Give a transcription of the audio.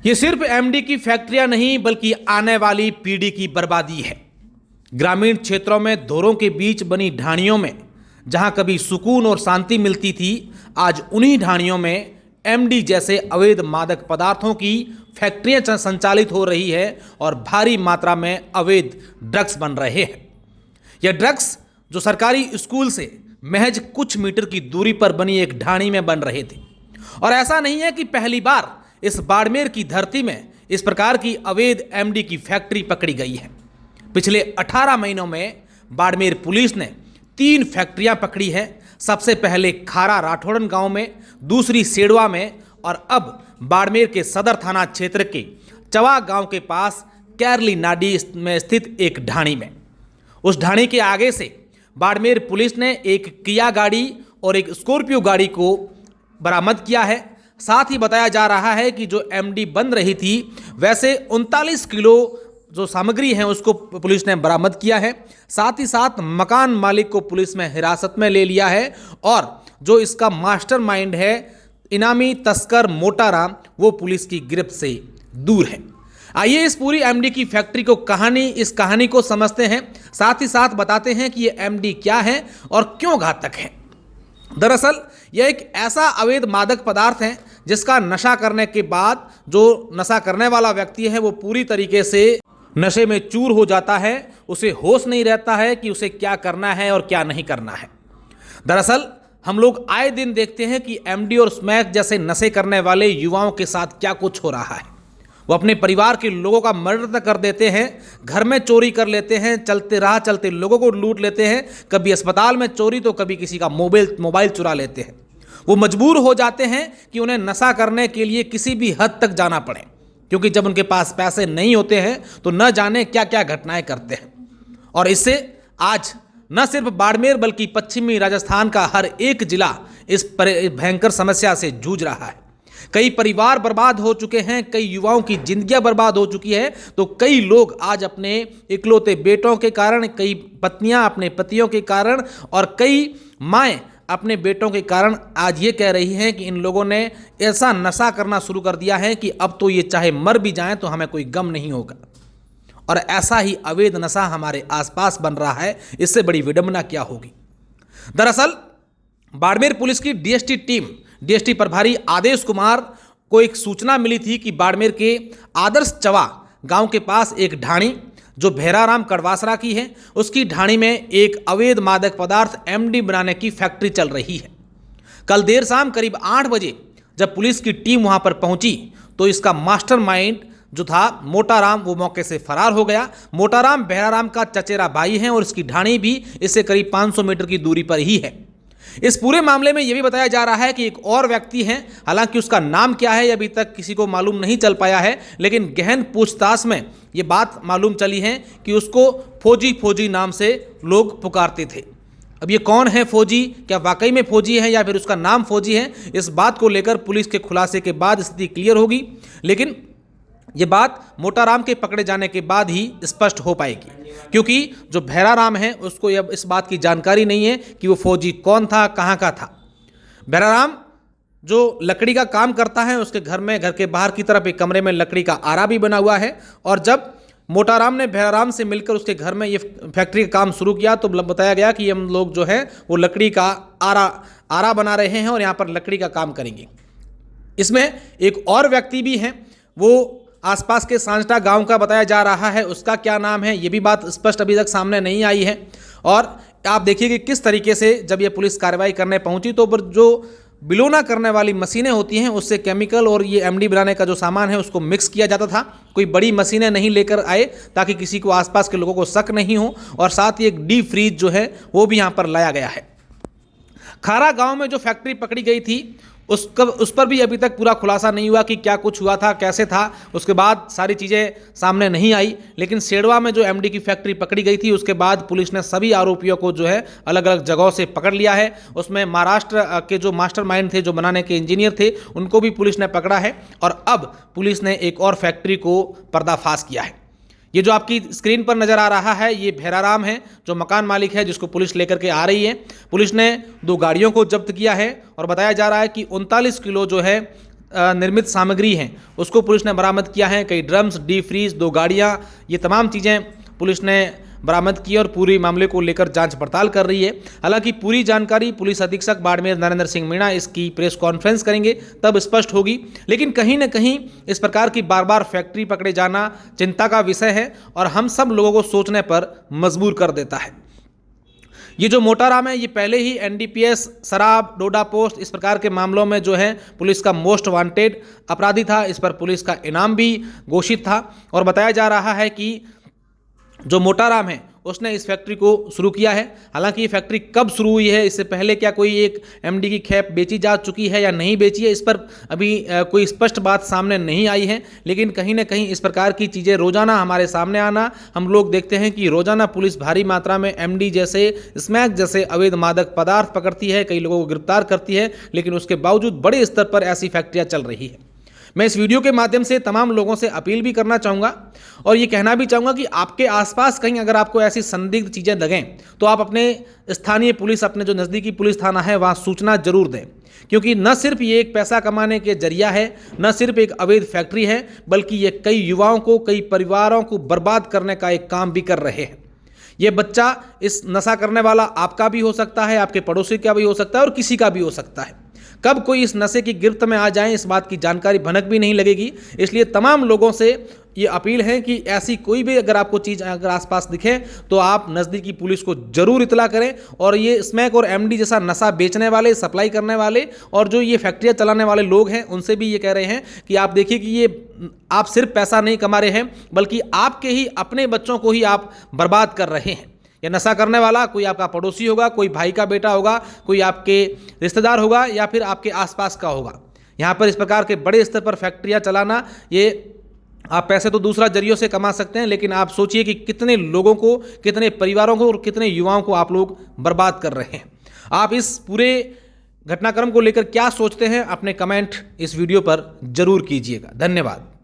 ये सिर्फ एमडी की फैक्ट्रियां नहीं बल्कि आने वाली पीढ़ी की बर्बादी है। ग्रामीण क्षेत्रों में धोरों के बीच बनी ढाणियों में जहां कभी सुकून और शांति मिलती थी, आज उन्हीं ढाणियों में एमडी जैसे अवैध मादक पदार्थों की फैक्ट्रियां संचालित हो रही है और भारी मात्रा में अवैध ड्रग्स बन रहे हैं। यह ड्रग्स जो सरकारी स्कूल से महज कुछ मीटर की दूरी पर बनी एक ढाणी में बन रहे थे। और ऐसा नहीं है कि पहली बार इस बाड़मेर की धरती में इस प्रकार की अवैध एमडी की फैक्ट्री पकड़ी गई है। पिछले 18 महीनों में बाड़मेर पुलिस ने 3 फैक्ट्रियां पकड़ी है। सबसे पहले खारा राठौड़न गांव में, दूसरी सेड़वा में और अब बाड़मेर के सदर थाना क्षेत्र के चवा गांव के पास कैरली नाडी में स्थित एक ढाणी में। उस ढाणी के आगे से बाड़मेर पुलिस ने एक किया गाड़ी और एक स्कॉर्पियो गाड़ी को बरामद किया है। साथ ही बताया जा रहा है कि जो एमडी बन रही थी वैसे 39 किलो जो सामग्री है उसको पुलिस ने बरामद किया है। साथ ही साथ मकान मालिक को पुलिस में हिरासत में ले लिया है और जो इसका मास्टरमाइंड है इनामी तस्कर मोटाराम, वो पुलिस की गिरफ्त से दूर है। आइए इस पूरी एमडी की फैक्ट्री को इस कहानी को समझते हैं, साथ ही साथ बताते हैं कि ये एमडी क्या है और क्यों घातक है। दरअसल यह एक ऐसा अवैध मादक पदार्थ है जिसका नशा करने के बाद जो नशा करने वाला व्यक्ति है वो पूरी तरीके से नशे में चूर हो जाता है। उसे होश नहीं रहता है कि उसे क्या करना है और क्या नहीं करना है। दरअसल हम लोग आए दिन देखते हैं कि एमडी और स्मैक जैसे नशे करने वाले युवाओं के साथ क्या कुछ हो रहा है। वो अपने परिवार के लोगों का मर्डर कर देते हैं, घर में चोरी कर लेते हैं, चलते लोगों को लूट लेते हैं, कभी अस्पताल में चोरी तो कभी किसी का मोबाइल चुरा लेते हैं। वो मजबूर हो जाते हैं कि उन्हें नशा करने के लिए किसी भी हद तक जाना पड़े, क्योंकि जब उनके पास पैसे नहीं होते हैं तो न जाने क्या क्या घटनाएं करते हैं। और इससे आज न सिर्फ बाड़मेर बल्कि पश्चिमी राजस्थान का हर एक जिला इस भयंकर समस्या से जूझ रहा है। कई परिवार बर्बाद हो चुके हैं, कई युवाओं की जिंदगियां बर्बाद हो चुकी है, तो कई लोग आज अपने इकलौते बेटों के कारण, कई पत्नियां अपने पतियों के कारण और कई माएँ अपने बेटों के कारण आज ये कह रही हैं कि इन लोगों ने ऐसा नशा करना शुरू कर दिया है कि अब तो ये चाहे मर भी जाएं तो हमें कोई गम नहीं होगा। और ऐसा ही अवैध नशा हमारे आसपास बन रहा है, इससे बड़ी विडंबना क्या होगी। दरअसल बाड़मेर पुलिस की डीएसटी प्रभारी आदेश कुमार को एक सूचना मिली थी कि बाड़मेर के आदर्श चवा गांव के पास एक ढाणी जो भैराराम कड़वासरा की है, उसकी ढाणी में एक अवैध मादक पदार्थ एमडी बनाने की फैक्ट्री चल रही है। कल देर शाम करीब 8 बजे जब पुलिस की टीम वहां पर पहुंची तो इसका मास्टरमाइंड जो था मोटाराम, वो मौके से फरार हो गया। मोटाराम भैराराम का चचेरा भाई है और इसकी ढाणी भी इससे करीब 500 मीटर की दूरी पर ही है। इस पूरे मामले में यह भी बताया जा रहा है कि एक और व्यक्ति है, हालांकि उसका नाम क्या है अभी तक किसी को मालूम नहीं चल पाया है, लेकिन गहन पूछताछ में ये बात मालूम चली है कि उसको फौजी नाम से लोग पुकारते थे। अब ये कौन है फौजी, क्या वाकई में फौजी है या फिर उसका नाम फौजी है, इस बात को लेकर पुलिस के खुलासे के बाद स्थिति क्लियर होगी। लेकिन ये बात मोटाराम के पकड़े जाने के बाद ही स्पष्ट हो पाएगी, क्योंकि जो भैराराम है उसको अब इस बात की जानकारी नहीं है कि वो फौजी कौन था, कहाँ का था। भैराराम जो लकड़ी का काम करता है, उसके घर के बाहर की तरफ एक कमरे में लकड़ी का आरा भी बना हुआ है। और जब मोटाराम ने भैराराम से मिलकर उसके घर में ये फैक्ट्री का काम शुरू किया तो बताया गया कि हम लोग जो है वो लकड़ी का आरा बना रहे हैं और यहाँ पर लकड़ी का काम करेंगे। इसमें एक और व्यक्ति भी हैं, वो आसपास के सांजटा गांव का बताया जा रहा है। उसका क्या नाम है ये भी बात स्पष्ट अभी तक सामने नहीं आई है। और आप देखिए कि किस तरीके से जब ये पुलिस कार्रवाई करने पहुंची तो जो बिलोना करने वाली मशीनें होती हैं उससे केमिकल और ये एमडी बनाने का जो सामान है उसको मिक्स किया जाता था। कोई बड़ी मशीनें नहीं लेकर आए ताकि किसी को आसपास के लोगों को शक नहीं हो। और साथ ही एक डीप फ्रीज जो है वो भी यहाँ पर लाया गया है। खारा गाँव में जो फैक्ट्री पकड़ी गई थी उस पर भी अभी तक पूरा खुलासा नहीं हुआ कि क्या कुछ हुआ था, कैसे था। उसके बाद सारी चीज़ें सामने नहीं आई। लेकिन सेड़वा में जो एमडी की फैक्ट्री पकड़ी गई थी उसके बाद पुलिस ने सभी आरोपियों को जो है अलग अलग जगहों से पकड़ लिया है। उसमें महाराष्ट्र के जो मास्टरमाइंड थे, जो बनाने के इंजीनियर थे, उनको भी पुलिस ने पकड़ा है। और अब पुलिस ने एक और फैक्ट्री को पर्दाफाश किया है। ये जो आपकी स्क्रीन पर नजर आ रहा है ये भैराराम है, जो मकान मालिक है, जिसको पुलिस लेकर के आ रही है। पुलिस ने 2 गाड़ियों को जब्त किया है और बताया जा रहा है कि 39 किलो जो है निर्मित सामग्री हैं उसको पुलिस ने बरामद किया है। कई ड्रम्स, डी फ्रीज, 2 गाड़ियां, ये तमाम चीज़ें पुलिस ने बरामद की और पूरी मामले को लेकर जांच पड़ताल कर रही है। हालांकि पूरी जानकारी पुलिस अधीक्षक बाड़मेर नरेंद्र सिंह मीणा इसकी प्रेस कॉन्फ्रेंस करेंगे तब स्पष्ट होगी। लेकिन कहीं ना कहीं इस प्रकार की बार बार फैक्ट्री पकड़े जाना चिंता का विषय है और हम सब लोगों को सोचने पर मजबूर कर देता है। ये जो मोटाराम है ये पहले ही एनडीपीएस, शराब, डोडा पोस्ट इस प्रकार के मामलों में जो है पुलिस का मोस्ट वांटेड अपराधी था। इस पर पुलिस का इनाम भी घोषित था और बताया जा रहा है कि जो मोटाराम है उसने इस फैक्ट्री को शुरू किया है। हालांकि ये फैक्ट्री कब शुरू हुई है, इससे पहले क्या कोई एक एमडी की खेप बेची जा चुकी है या नहीं बेची है, इस पर अभी कोई स्पष्ट बात सामने नहीं आई है। लेकिन कहीं ना कहीं इस प्रकार की चीज़ें रोजाना हमारे सामने आना हम लोग देखते हैं कि रोजाना पुलिस भारी मात्रा में एमडी जैसे, स्मैक जैसे अवैध मादक पदार्थ पकड़ती है, कई लोगों को गिरफ्तार करती है, लेकिन उसके बावजूद बड़े स्तर पर ऐसी फैक्ट्रियाँ चल रही है। मैं इस वीडियो के माध्यम से तमाम लोगों से अपील भी करना चाहूँगा और ये कहना भी चाहूँगा कि आपके आसपास कहीं अगर आपको ऐसी संदिग्ध चीज़ें लगें तो आप अपने स्थानीय पुलिस, अपने जो नज़दीकी पुलिस थाना है वहाँ सूचना जरूर दें, क्योंकि न सिर्फ ये एक पैसा कमाने के जरिया है, न सिर्फ एक अवैध फैक्ट्री है, बल्कि ये कई युवाओं को, कई परिवारों को बर्बाद करने का एक काम भी कर रहे हैं। ये बच्चा, इस नशा करने वाला आपका भी हो सकता है, आपके पड़ोसी का भी हो सकता है और किसी का भी हो सकता है। कब कोई इस नशे की गिरफ्त में आ जाए इस बात की जानकारी भनक भी नहीं लगेगी। इसलिए तमाम लोगों से ये अपील है कि ऐसी कोई भी अगर आपको चीज़ अगर आसपास दिखे तो आप नज़दीकी पुलिस को जरूर इतला करें। और ये स्मैक और एमडी जैसा नशा बेचने वाले, सप्लाई करने वाले और जो ये फैक्ट्रियाँ चलाने वाले लोग हैं उनसे भी ये कह रहे हैं कि आप देखिए कि ये आप सिर्फ पैसा नहीं कमा रहे हैं, बल्कि आपके ही अपने बच्चों को ही आप बर्बाद कर रहे हैं। ये नशा करने वाला कोई आपका पड़ोसी होगा, कोई भाई का बेटा होगा, कोई आपके रिश्तेदार होगा या फिर आपके आसपास का होगा। यहाँ पर इस प्रकार के बड़े स्तर पर फैक्ट्रियाँ चलाना, ये आप पैसे तो दूसरा जरियों से कमा सकते हैं, लेकिन आप सोचिए कि कितने लोगों को, कितने परिवारों को और कितने युवाओं को आप लोग बर्बाद कर रहे हैं। आप इस पूरे घटनाक्रम को लेकर क्या सोचते हैं, अपने कमेंट इस वीडियो पर जरूर कीजिएगा। धन्यवाद।